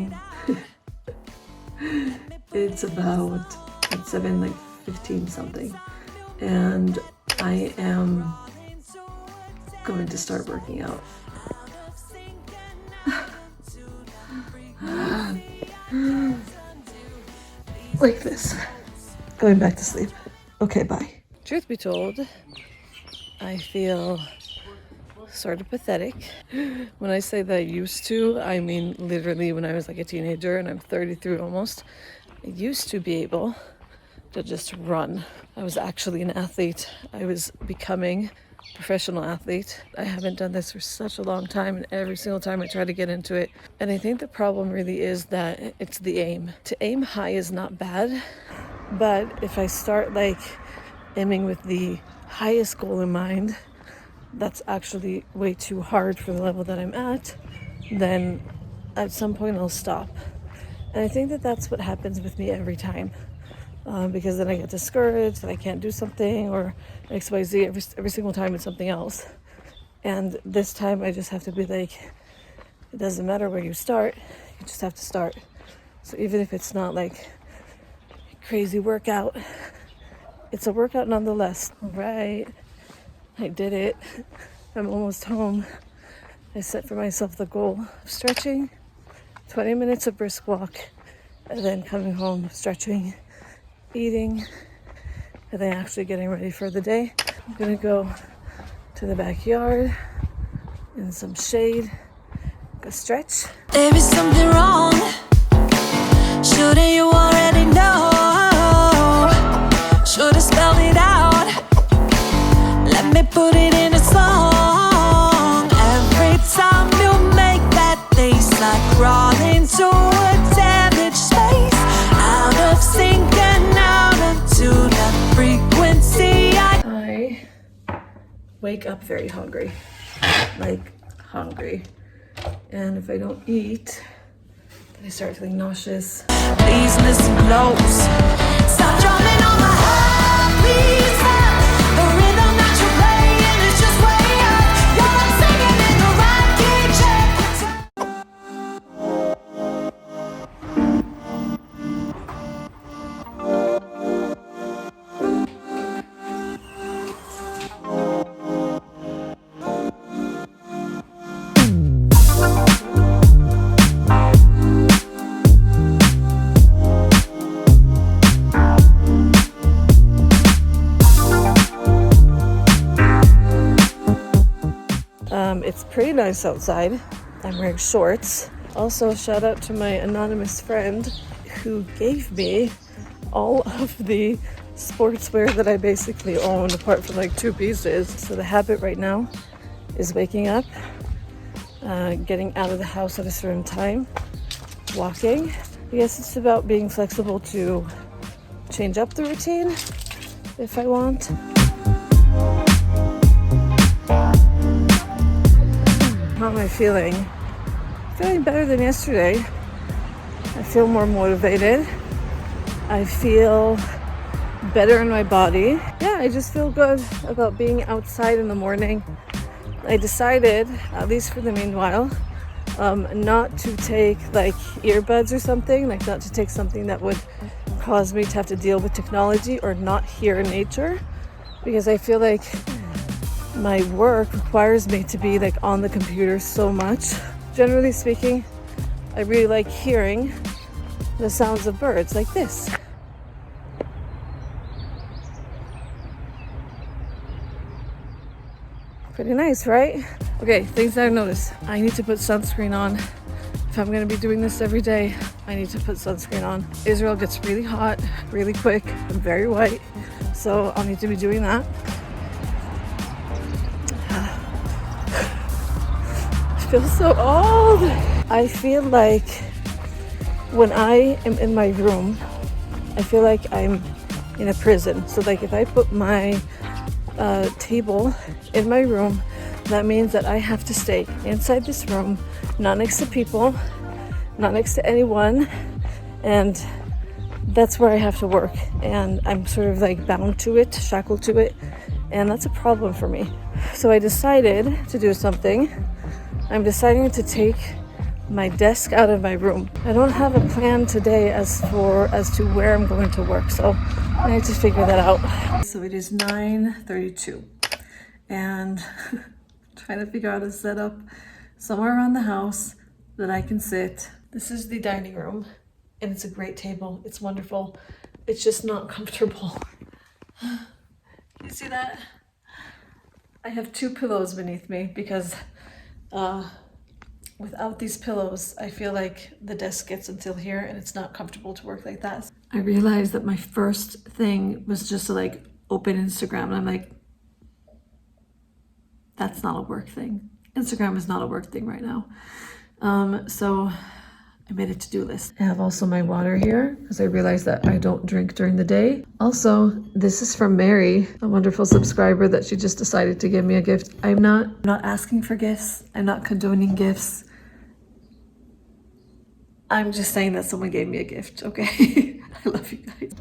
morning. It's about 7:15 something, and I am going to start working out. Like this. Going back to sleep. Okay, bye. Truth be told, I feel sort of pathetic. When I say that I used to, I mean literally when I was like a teenager, and I'm 33 almost. I used to be able to just run. I was actually an athlete. I was becoming a professional athlete. I haven't done this for such a long time, and every single time I try to get into it. And I think the problem really is that it's the aim. To aim high is not bad, but if I start like aiming with the highest goal in mind, that's actually way too hard for the level that I'm at, then at some point I'll stop. And I think that that's what happens with me every time, because then I get discouraged and I can't do something, or XYZ. Every single time it's something else. And this time I just have to be like, it doesn't matter where you start, you just have to start. So even if it's not like a crazy workout, it's a workout nonetheless. All right, I did it. I'm almost home. I set for myself the goal of stretching, 20 minutes of brisk walk, and then coming home, stretching, eating, and then actually getting ready for the day. I'm gonna go to the backyard in some shade, go stretch. There is something wrong. Shouldn't you already know? Should have spelled it out. Let me put it in a song. Every time you make that face, I crawl into a damaged space, out of sync and out of tune. That frequency I wake up very hungry, like hungry, and if I don't eat, then I start feeling nauseous. Please listen close. Stop drumming on my heart, please stop. The rhythm that you're playing is just way up. You're not singing in the right key, check It's pretty nice outside. I'm wearing shorts. Also, shout out to my anonymous friend who gave me all of the sportswear that I basically own, apart from like 2 pieces. So the habit right now is waking up, getting out of the house at a certain time, walking. I guess it's about being flexible to change up the routine if I want. How am I feeling? Feeling better than yesterday. I feel more motivated. I feel better in my body. Yeah, I just feel good about being outside in the morning. I decided, at least for the meanwhile, not to take like earbuds or something, like not to take something that would cause me to have to deal with technology or not hear nature, because I feel like my work requires me to be like on the computer so much. Generally speaking, I really like hearing the sounds of birds like this. Pretty nice, right? Okay, things that I noticed. I need to put sunscreen on. If I'm gonna be doing this every day, I need to put sunscreen on. Israel gets really hot, really quick. I'm very white, so I'll need to be doing that. I feel so old. I feel like when I am in my room, I feel like I'm in a prison. So like if I put my table in my room, that means that I have to stay inside this room, not next to people, not next to anyone, and that's where I have to work. And I'm sort of like bound to it, shackled to it, and that's a problem for me. So I decided to do something. I'm deciding to take my desk out of my room. I don't have a plan today as to where I'm going to work, so I need to figure that out. So it is 9:32 and trying to figure out how to set up somewhere around the house that I can sit. This is the dining room and it's a great table. It's wonderful. It's just not comfortable. You see that? I have 2 pillows beneath me because without these pillows, I feel like the desk gets until here and it's not comfortable to work like that. I realized that my first thing was just to like open Instagram and I'm like, that's not a work thing. Instagram is not a work thing right now. So I made a to-do list. I have also my water here because I realized that I don't drink during the day. Also, this is from Mary, a wonderful subscriber that she just decided to give me a gift. I'm not asking for gifts. I'm not condoning gifts. I'm just saying that someone gave me a gift, okay? I love you guys.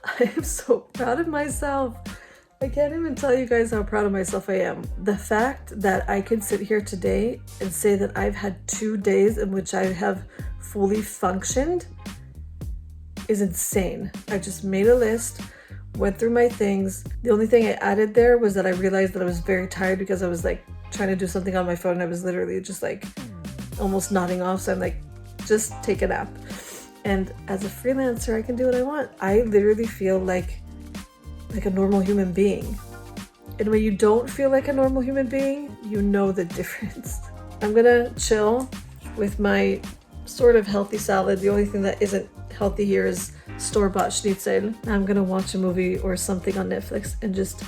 I am so proud of myself. I can't even tell you guys how proud of myself I am. The fact that I can sit here today and say that I've had 2 days in which I have fully functioned is insane. I just made a list, went through my things. The only thing I added there was that I realized that I was very tired because I was like trying to do something on my phone and I was literally just like almost nodding off. So I'm like, just take a nap. And as a freelancer, I can do what I want. I literally feel like a normal human being. And when you don't feel like a normal human being, you know the difference. I'm gonna chill with my sort of healthy salad. The only thing that isn't healthy here is store-bought schnitzel. I'm gonna watch a movie or something on Netflix and just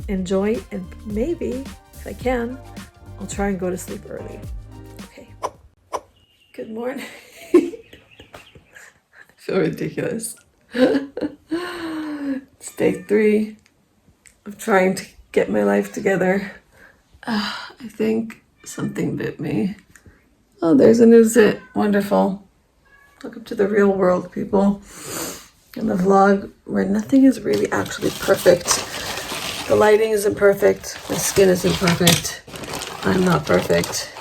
enjoy, and maybe, if I can, I'll try and go to sleep early. Okay. Good morning. I feel ridiculous. It's day 3 of trying to get my life together. I think something bit me. Oh, there's a new zit. Wonderful. Welcome to the real world, people. In the vlog where nothing is really actually perfect. The lighting isn't perfect. My skin isn't perfect. I'm not perfect.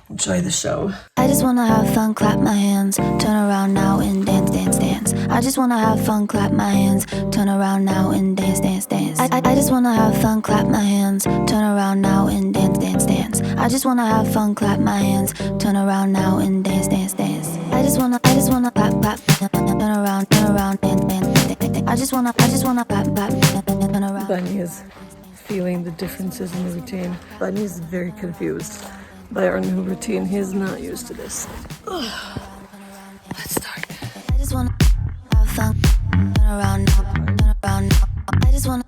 Enjoy the show. I just wanna have fun, clap my hands, turn around now and dance, dance, dance. I just wanna have fun, clap my hands, turn around now and dance, dance, dance. I just wanna have fun, clap my hands, turn around now and dance, dance, dance. I just wanna have fun, clap my hands, turn around now and dance, dance, dance. I just wanna clap, clap, turn around, dance, dance, dance. I just wanna clap, clap, turn around. Bunny is feeling the differences in the routine. Bunny is very confused by our new routine. He is not used to this. Ugh. Let's start. I just wanna have fun, turn around now, turn around now. I just wanna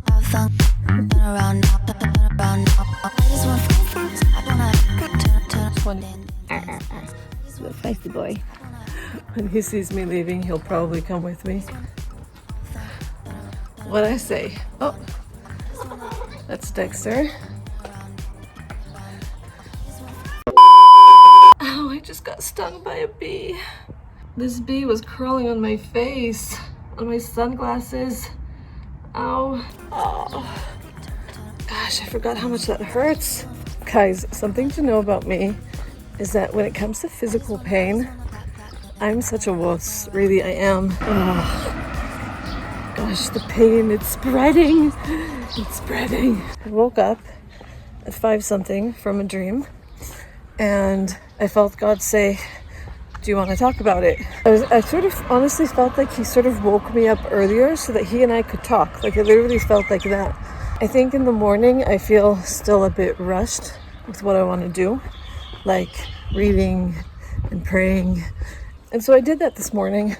have fun, turn around now, turn around now. I just wanna turn. The feisty boy. When he sees me leaving, he'll probably come with me. What'd I say? Oh, that's Dexter. Ow, I just got stung by a bee. This bee was crawling on my face, on my sunglasses. Ow. Oh. Gosh, I forgot how much that hurts. Guys, something to know about me is that when it comes to physical pain, I'm such a wuss. Really, I am. Oh. Gosh, the pain, it's spreading. It's spreading. I woke up at 5-something from a dream. And I felt God say, do you want to talk about it? I sort of honestly felt like he sort of woke me up earlier so that he and I could talk. Like it literally felt like that. I think in the morning I feel still a bit rushed with what I want to do, like reading and praying. And so I did that this morning.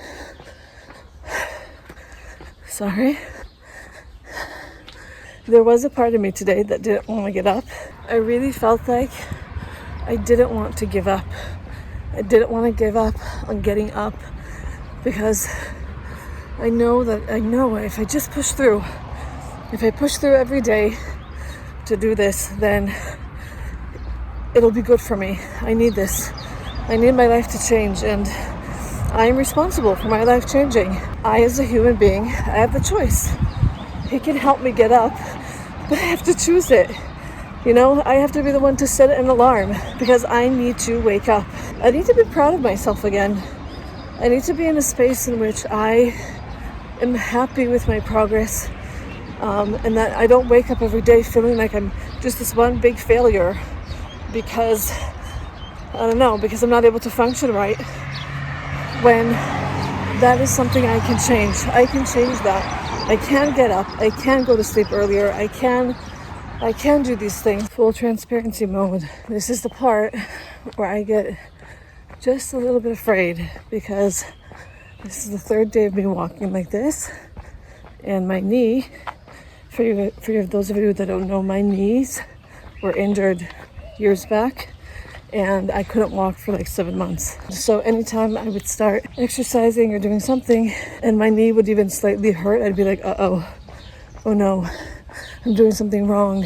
Sorry. There was a part of me today that didn't want to get up. I really felt like I didn't want to give up. I didn't want to give up on getting up because I know if I just push through, if I push through every day to do this, then it'll be good for me. I need this. I need my life to change, and I am responsible for my life changing. I, as a human being, I have the choice. He can help me get up, but I have to choose it. You know, I have to be the one to set an alarm because I need to wake up. I need to be proud of myself again. I need to be in a space in which I am happy with my progress, and that I don't wake up every day feeling like I'm just this one big failure because, I don't know, because I'm not able to function right, when that is something I can change. I can change that. I can get up. I can go to sleep earlier. I can do these things. Full transparency mode. This is the part where I get just a little bit afraid because this is the third day of me walking like this, and my knee, for those of you that don't know, my knees were injured years back, and I couldn't walk for like 7 months. So anytime I would start exercising or doing something and my knee would even slightly hurt, I'd be like, oh no, I'm doing something wrong.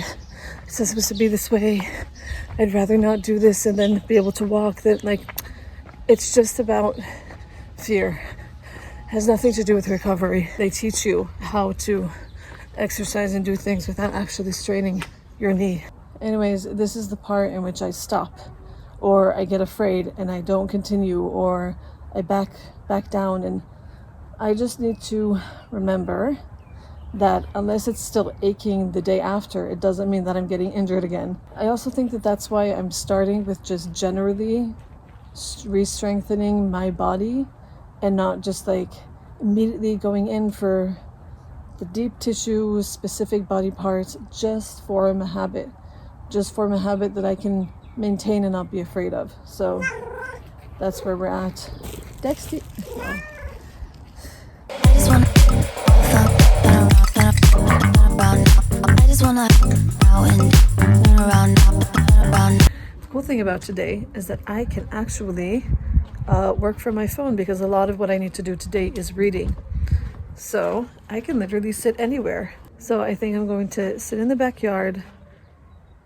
It's not supposed to be this way. I'd rather not do this and then be able to walk. That, like, it's just about fear. It has nothing to do with recovery. They teach you how to exercise and do things without actually straining your knee. Anyways, this is the part in which I stop, or I get afraid and I don't continue, or I back down. And I just need to remember that unless it's still aching the day after, it doesn't mean that I'm getting injured again. I also think that that's why I'm starting with just generally re-strengthening my body and not just like immediately going in for the deep tissue specific body parts. Just form a habit that I can maintain and not be afraid of. So that's where we're at. Dexty. The cool thing about today is that I can actually work from my phone, because a lot of what I need to do today is reading. So I can literally sit anywhere. So I think I'm going to sit in the backyard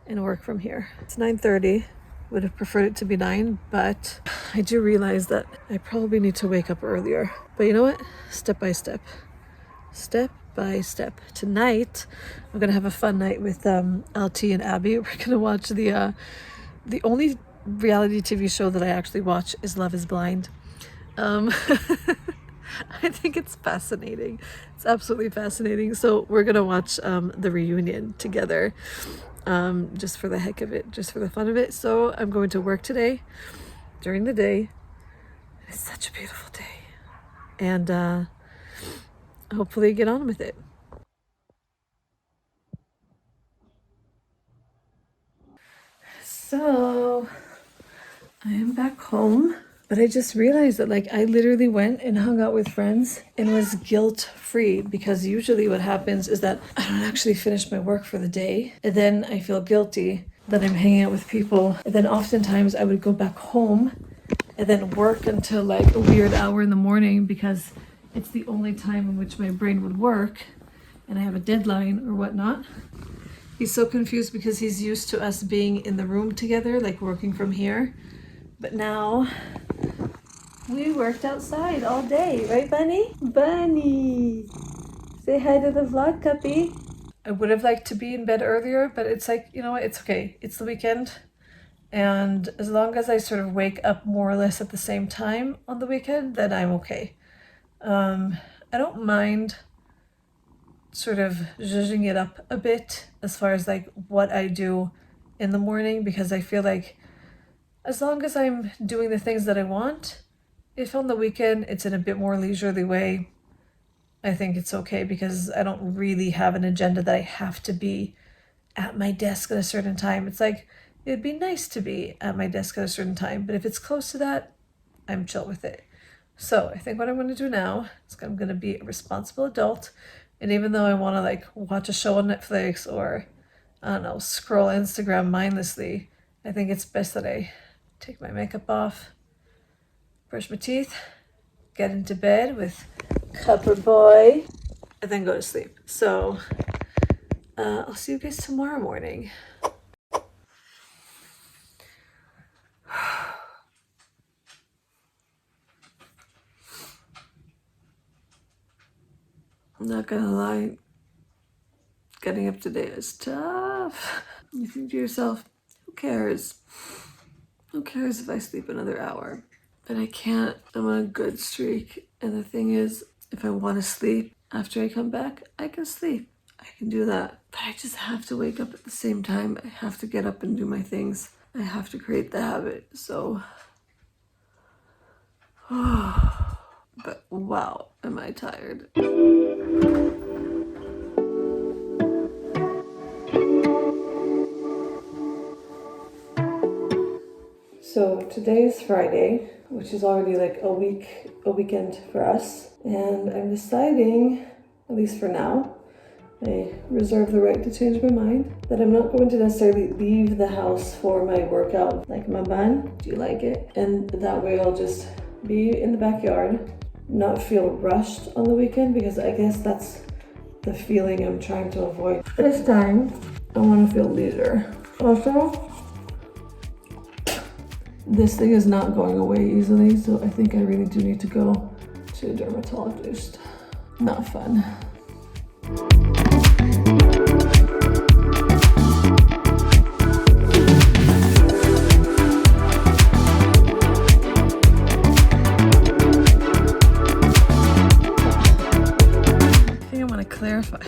and work from here. It's 9:30. Would have preferred it to be 9, but I do realize that I probably need to wake up earlier. But you know what? Step by step. Step by step. Tonight, I'm gonna have a fun night with LT and Abby. We're gonna watch the only reality TV show that I actually watch is Love is Blind. I think it's fascinating. It's absolutely fascinating. So we're gonna watch the reunion together, just for the heck of it, just for the fun of it. So I'm going to work today during the day. It's such a beautiful day, and hopefully get on with it. So I am back home, but I just realized that, like, I literally went and hung out with friends and was guilt-free, because usually what happens is that I don't actually finish my work for the day, and then I feel guilty that I'm hanging out with people, and then oftentimes I would go back home and then work until like a weird hour in the morning, because it's the only time in which my brain would work and I have a deadline or whatnot. He's so confused because he's used to us being in the room together, like working from here. But now we worked outside all day, right, Bunny? Bunny! Say hi to the vlog, Cuppy. I would have liked to be in bed earlier, but it's like, you know what, it's okay. It's the weekend. And as long as I sort of wake up more or less at the same time on the weekend, then I'm okay. I don't mind sort of zhuzhing it up a bit as far as like what I do in the morning, because I feel like as long as I'm doing the things that I want, if on the weekend it's in a bit more leisurely way, I think it's okay, because I don't really have an agenda that I have to be at my desk at a certain time. It's like, it'd be nice to be at my desk at a certain time, but if it's close to that, I'm chill with it. So I think what I'm going to do now is I'm going to be a responsible adult. And even though I want to like watch a show on Netflix or, I don't know, scroll Instagram mindlessly, I think it's best that I take my makeup off, brush my teeth, get into bed with Cupper Boy, and then go to sleep. So I'll see you guys tomorrow morning. I'm not gonna lie, getting up today is tough. You think to yourself, who cares? Who cares if I sleep another hour? But I can't. I'm on a good streak. And the thing is, if I want to sleep after I come back, I can sleep. I can do that. But I just have to wake up at the same time. I have to get up and do my things. I have to create the habit. So, but wow, am I tired. So today is Friday, which is already like a weekend for us. And I'm deciding, at least for now, I reserve the right to change my mind, that I'm not going to necessarily leave the house for my workout. Like, Maman, do you like it? And that way I'll just be in the backyard, not feel rushed on the weekend, because I guess that's the feeling I'm trying to avoid. This time, I want to feel leisure. Also, this thing is not going away easily, so I think I really do need to go to a dermatologist. Not fun. I think I want to clarify.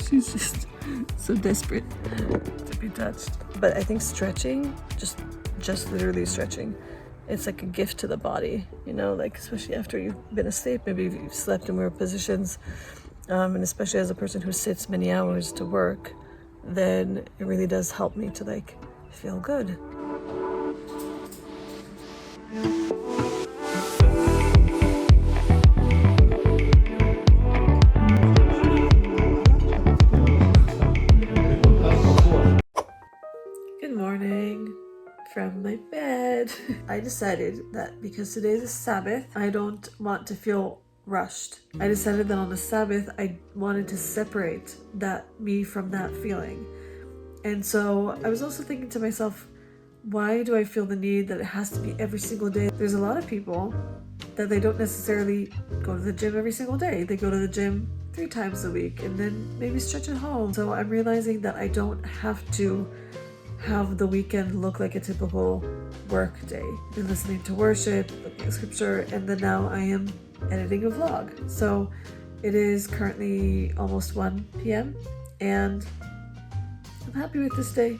She's just so desperate to be touched. But I think stretching, just literally stretching, it's like a gift to the body, you know, like especially after you've been asleep, maybe you've slept in weird positions, and especially as a person who sits many hours to work, then it really does help me to like feel good. Good morning from my bed. I decided that because today is a Sabbath, I don't want to feel rushed. I decided that on the Sabbath, I wanted to separate that me from that feeling. And so I was also thinking to myself, why do I feel the need that it has to be every single day? There's a lot of people that they don't necessarily go to the gym every single day. They go to the gym 3 times a week and then maybe stretch at home. So I'm realizing that I don't have to have the weekend look like a typical work day. Been listening to worship, looking at scripture, and then now I am editing a vlog. So it is currently almost 1 p.m. and I'm happy with this day.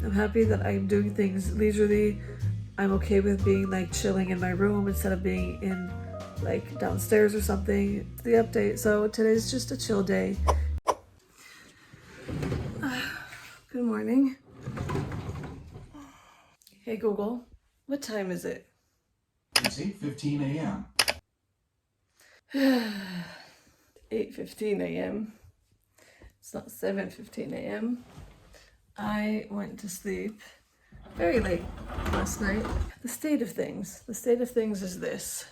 I'm happy that I'm doing things leisurely. I'm okay with being like chilling in my room instead of being in like downstairs or something. The update. So today's just a chill day. Good morning. Hey Google, what time is it? It's 8:15 a.m. 8:15 a.m. It's not 7:15 a.m. I went to sleep very late last night. The state of things is this.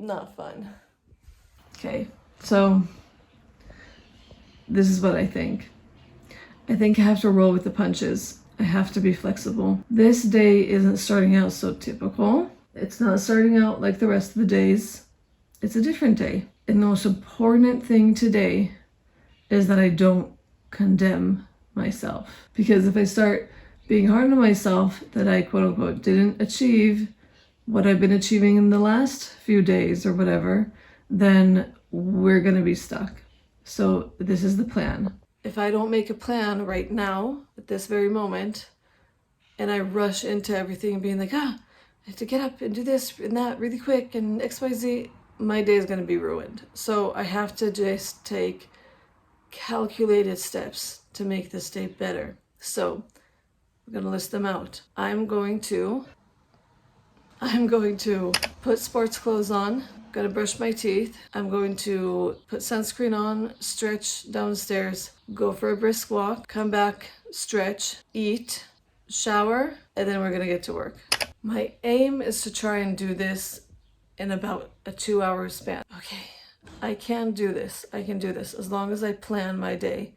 Not fun. Okay, so this is what I think. I think I have to roll with the punches. I have to be flexible. This day isn't starting out so typical. It's not starting out like the rest of the days. It's a different day. And the most important thing today is that I don't condemn myself. Because if I start being hard on myself that I quote unquote didn't achieve what I've been achieving in the last few days or whatever, then we're gonna be stuck. So this is the plan. If I don't make a plan right now, at this very moment, and I rush into everything being like, I have to get up and do this and that really quick and XYZ, my day is gonna be ruined. So I have to just take calculated steps to make this day better. So I'm gonna list them out. I'm going to put sports clothes on. I'm gonna brush my teeth. I'm going to put sunscreen on, stretch downstairs, go for a brisk walk, come back, stretch, eat, shower, and then we're gonna get to work. My aim is to try and do this in about a 2-hour span. Okay, I can do this. I can do this as long as I plan my day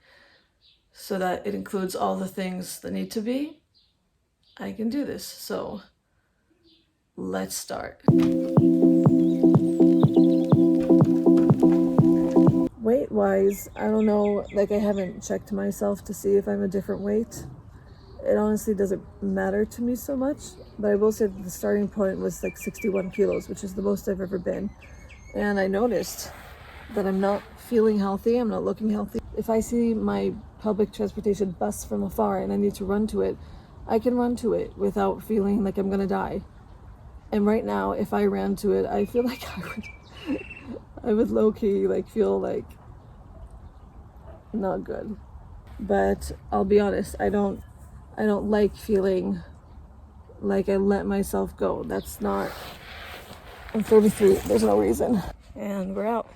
so that it includes all the things that need to be. I can do this. So let's start. Weight-wise, I don't know, like I haven't checked myself to see if I'm a different weight. It honestly doesn't matter to me so much, but I will say that the starting point was like 61 kilos, which is the most I've ever been. And I noticed that I'm not feeling healthy, I'm not looking healthy. If I see my public transportation bus from afar and I need to run to it, I can run to it without feeling like I'm gonna die. And right now, if I ran to it, I feel like I would low-key like feel like not good. But I'll be honest, I don't like feeling like I let myself go. That's not, I'm 33, there's no reason. And we're out.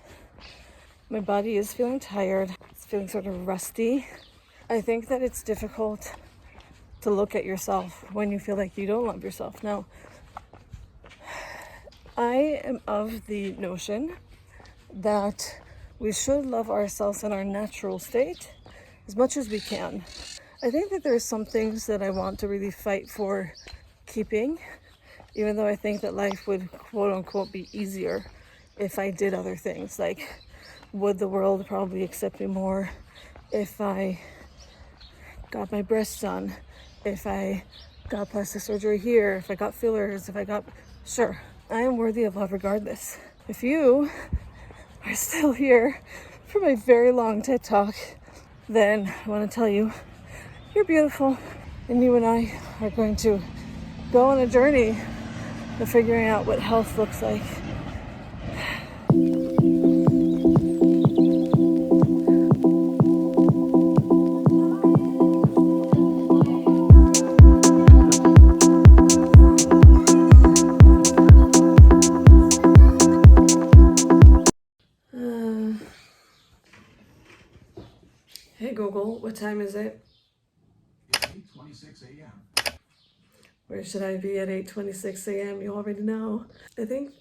My body is feeling tired. It's feeling sort of rusty. I think that it's difficult to look at yourself when you feel like you don't love yourself. Now, I am of the notion that we should love ourselves in our natural state as much as we can. I think that there's some things that I want to really fight for keeping, even though I think that life would quote unquote be easier if I did other things. Like, would the world probably accept me more if I got my breasts done, if I got plastic surgery here, if I got fillers, if I got, sure, I am worthy of love regardless. If you are still here for my very long TED Talk, then I want to tell you, you're beautiful, and you and I are going to go on a journey of figuring out what health looks like. Hey Google, what time is it? 8:26 a.m. Where should I be at 8:26 a.m.? You already know. I think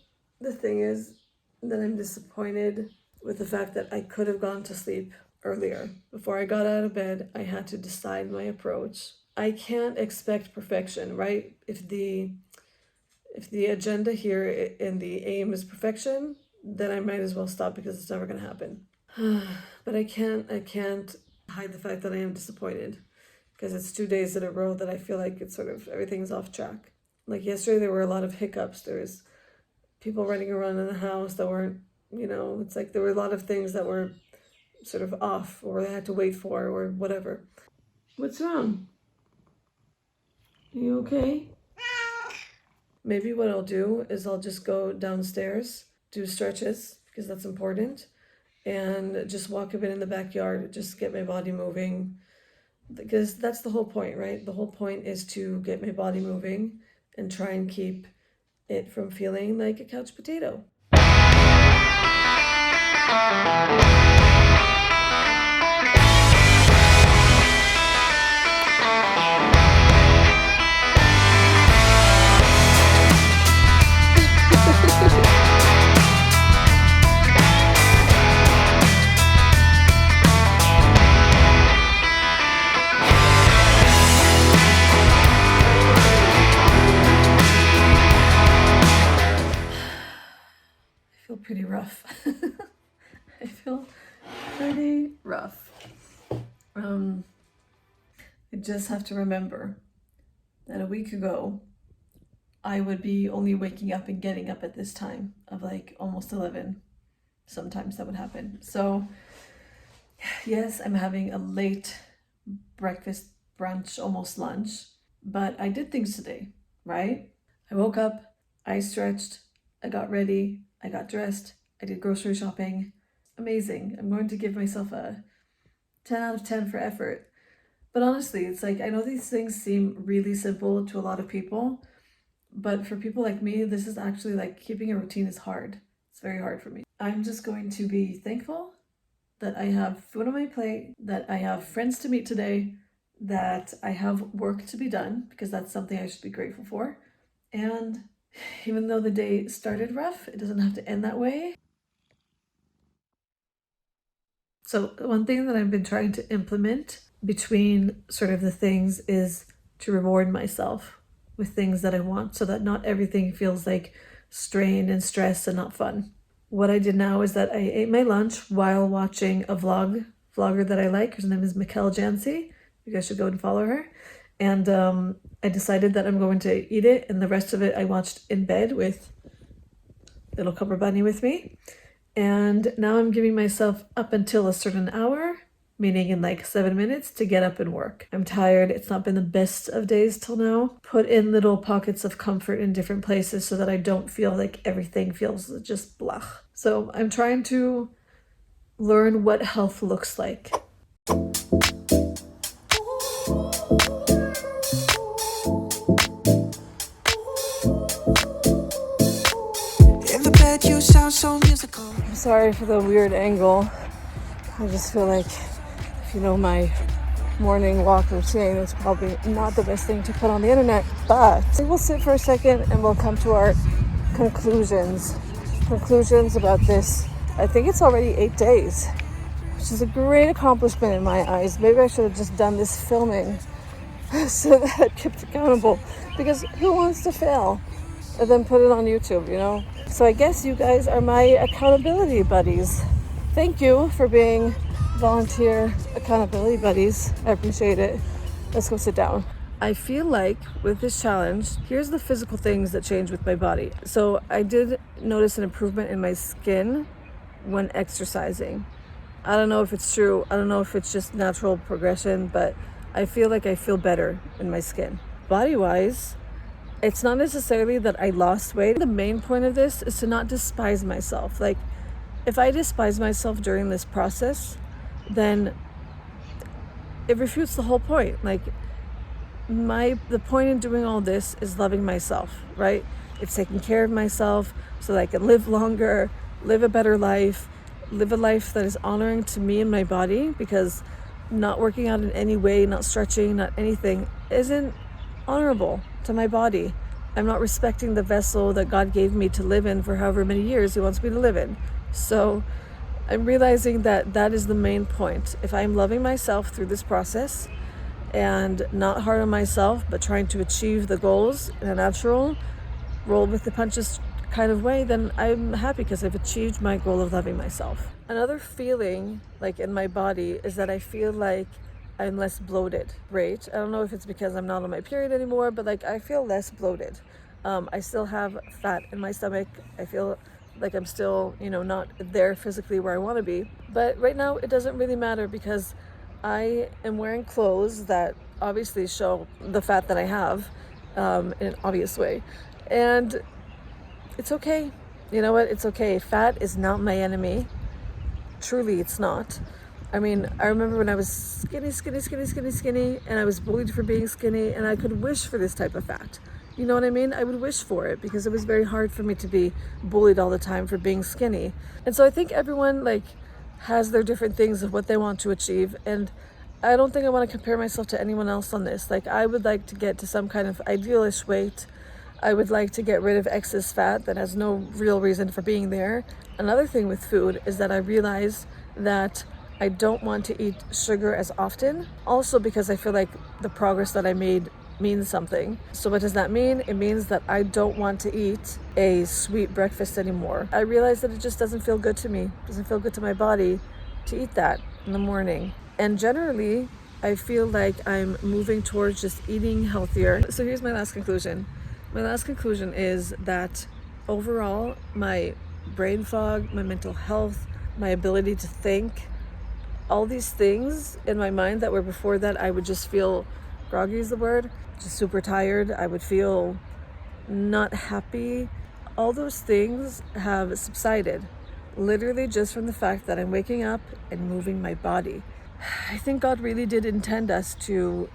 the thing is that I'm disappointed with the fact that I could have gone to sleep earlier. Before I got out of bed, I had to decide my approach. I can't expect perfection, right? If the agenda here and the aim is perfection, then I might as well stop because it's never going to happen. But I can't hide the fact that I am disappointed, because it's 2 days in a row that I feel like it's sort of everything's off track. Like yesterday, there were a lot of hiccups. There was people running around in the house that weren't, it's like there were a lot of things that were sort of off, or I had to wait for, or whatever. What's wrong? Are you okay? Maybe what I'll do is I'll just go downstairs, do stretches, because that's important, and just walk a bit in the backyard, just get my body moving, because that's the whole point, right? The whole point is to get my body moving and try and keep it from feeling like a couch potato. I feel pretty rough. I feel pretty rough. I just have to remember that a week ago, I would be only waking up and getting up at this time of like almost 11. Sometimes that would happen. So yes, I'm having a late breakfast, brunch, almost lunch, but I did things today, right? I woke up, I stretched, I got ready, I got dressed, I did grocery shopping. Amazing. I'm going to give myself a 10 out of 10 for effort. But honestly, it's like, I know these things seem really simple to a lot of people, but for people like me, this is actually like keeping a routine is hard. It's very hard for me. I'm just going to be thankful that I have food on my plate, that I have friends to meet today, that I have work to be done, because that's something I should be grateful for. And even though the day started rough, it doesn't have to end that way. So one thing that I've been trying to implement between sort of the things is to reward myself with things that I want so that not everything feels like strain and stress and not fun. What I did now is that I ate my lunch while watching a vlogger that I like. Her name is Mikkel Jansi. You guys should go and follow her. And I decided that I'm going to eat it, and the rest of it I watched in bed with little Copper Bunny with me. And now I'm giving myself up until a certain hour, meaning in like 7 minutes, to get up and work. I'm tired. It's not been the best of days till now. Put in little pockets of comfort in different places so that I don't feel like everything feels just blah. So I'm trying to learn what health looks like. In the bed, you sound so musical. I'm sorry for the weird angle. I just feel like, if you know my morning walk routine, it's probably not the best thing to put on the internet, but we'll sit for a second and we'll come to our conclusions about this. I think it's already 8 days, which is a great accomplishment in my eyes. Maybe I should have just done this filming so that I kept accountable, because who wants to fail and then put it on YouTube, you know? So I guess you guys are my accountability buddies. Thank you for being volunteer accountability buddies. I appreciate it. Let's go sit down. I feel like with this challenge, here's the physical things that change with my body. So I did notice an improvement in my skin when exercising. I don't know if it's true. I don't know if it's just natural progression, but I feel like I feel better in my skin. Body-wise, it's not necessarily that I lost weight. The main point of this is to not despise myself. Like, if I despise myself during this process, then it refutes the whole point. Like, the point in doing all this is loving myself, right? It's taking care of myself so that I can live longer, live a better life, live a life that is honoring to me and my body, because not working out in any way, not stretching, not anything, isn't honorable to my body. I'm not respecting the vessel that God gave me to live in for however many years He wants me to live in. So I'm realizing that that is the main point. If I'm loving myself through this process and not hard on myself, but trying to achieve the goals in a natural, roll with the punches kind of way, then I'm happy because I've achieved my goal of loving myself. Another feeling like in my body is that I feel like I'm less bloated. Great. I don't know if it's because I'm not on my period anymore, but like I feel less bloated. I still have fat in my stomach. I feel like I'm still, not there physically where I want to be. But right now it doesn't really matter because I am wearing clothes that obviously show the fat that I have in an obvious way. And it's okay. You know what? It's okay. Fat is not my enemy. Truly, it's not. I mean, I remember when I was skinny, and I was bullied for being skinny, and I could wish for this type of fat. You know what I mean? I would wish for it because it was very hard for me to be bullied all the time for being skinny. And so I think everyone has their different things of what they want to achieve. And I don't think I want to compare myself to anyone else on this. I would like to get to some kind of idealish weight. I would like to get rid of excess fat that has no real reason for being there. Another thing with food is that I realize that I don't want to eat sugar as often. Also because I feel like the progress that I made means something. So what does that mean? It means that I don't want to eat a sweet breakfast anymore. I realize that it just doesn't feel good to me. It doesn't feel good to my body to eat that in the morning. And generally, I feel like I'm moving towards just eating healthier. So here's my last conclusion. My last conclusion is that overall, my brain fog, my mental health, my ability to think, all these things in my mind that were before that I would just feel groggy is the word, just super tired. I would feel not happy. All those things have subsided, literally just from the fact that I'm waking up and moving my body. I think God really did intend us to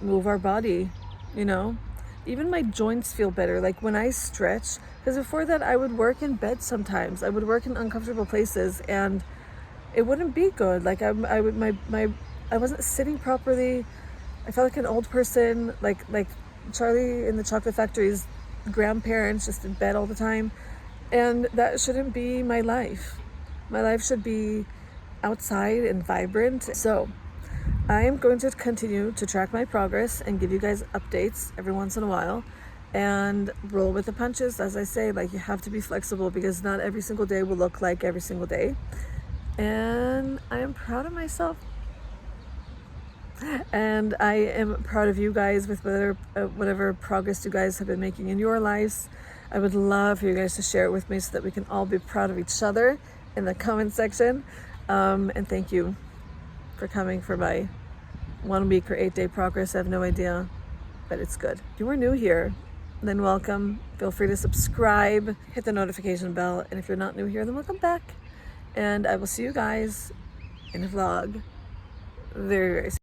move our body, Even my joints feel better. Like when I stretch, because before that I would work in bed sometimes. I would work in uncomfortable places and it wouldn't be good. Like I wasn't sitting properly. I felt like an old person, like Charlie in the Chocolate Factory's grandparents, just in bed all the time. And that shouldn't be my life. My life should be outside and vibrant. So I am going to continue to track my progress and give you guys updates every once in a while. and roll with the punches. As I say, like, you have to be flexible because not every single day will look like every single day. And I am proud of myself. And I am proud of you guys with whatever progress you guys have been making in your lives. I would love for you guys to share it with me so that we can all be proud of each other in the comment section. And thank you for coming for my 1 week or 8-day progress. I have no idea, but it's good. If you are new here, then welcome. Feel free to subscribe, hit the notification bell. And if you're not new here, then welcome back. And I will see you guys in a vlog very, very soon.